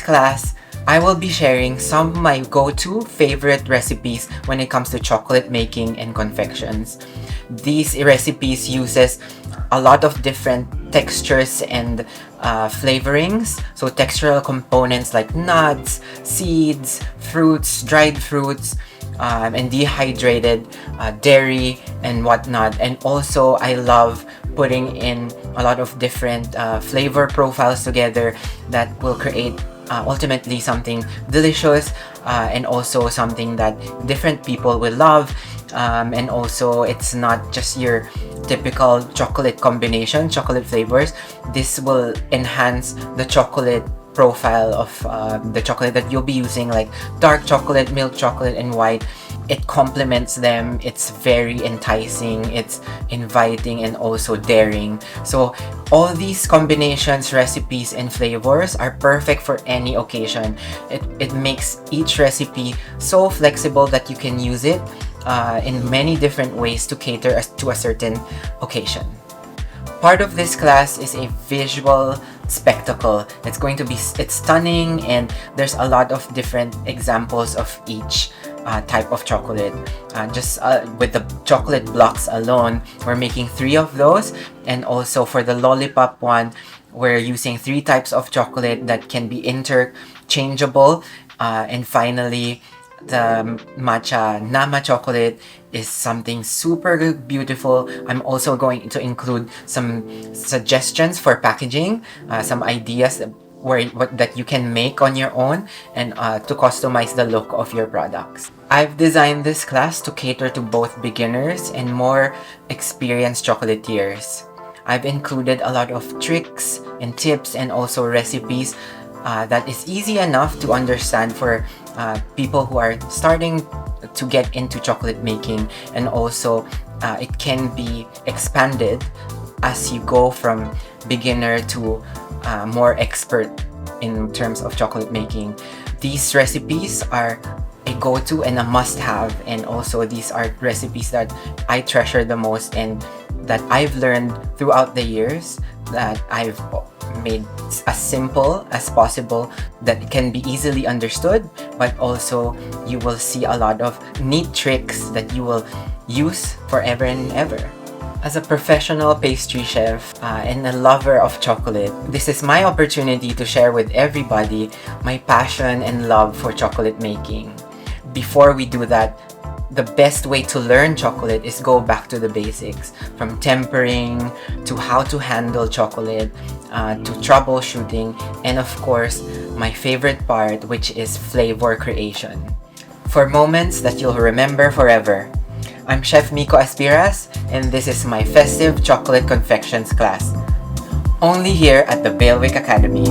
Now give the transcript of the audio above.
class, I will be sharing some of my go-to favorite recipes when it comes to chocolate making and confections. These recipes uses a lot of different textures and flavorings, so textural components like nuts, seeds, fruits, dried fruits, and dehydrated dairy and whatnot. And also I love putting in a lot of different flavor profiles together that will create ultimately something delicious and also something that different people will love. And also it's not just your typical chocolate combination, chocolate flavors. This will enhance the chocolate profile of the chocolate that you'll be using, like dark chocolate, milk chocolate, and white. It complements them. It's very enticing, it's inviting, and also daring. So all these combinations, recipes, and flavors are perfect for any occasion. It makes each recipe so flexible that you can use it in many different ways to cater to a certain occasion. Part of this class is a visual spectacle. It's stunning, and there's a lot of different examples of each type of chocolate. With the chocolate blocks alone, we're making 3 of those, and also for the lollipop one, we're using 3 types of chocolate that can be interchangeable. And finally, the matcha nama chocolate is something super beautiful. I'm also going to include some suggestions for packaging, some ideas that you can make on your own, and to customize the look of your products. I've designed this class to cater to both beginners and more experienced chocolatiers. I've included a lot of tricks and tips and also recipes that is easy enough to understand for people who are starting to get into chocolate making, and also it can be expanded as you go from beginner to more expert in terms of chocolate making. These recipes are a go-to and a must-have, and also these are recipes that I treasure the most and that I've learned throughout the years, that I've made as simple as possible, that it can be easily understood, but also you will see a lot of neat tricks that you will use forever and ever. As a professional pastry chef and a lover of chocolate, this is my opportunity to share with everybody my passion and love for chocolate making. Before we do that, the best way to learn chocolate is go back to the basics, from tempering to how to handle chocolate to troubleshooting, and of course my favorite part, which is flavor creation, for moments that you'll remember forever. I'm Chef Miko Aspiras, and this is my Festive Chocolate Confections class, only here at the Bailiwick Academy.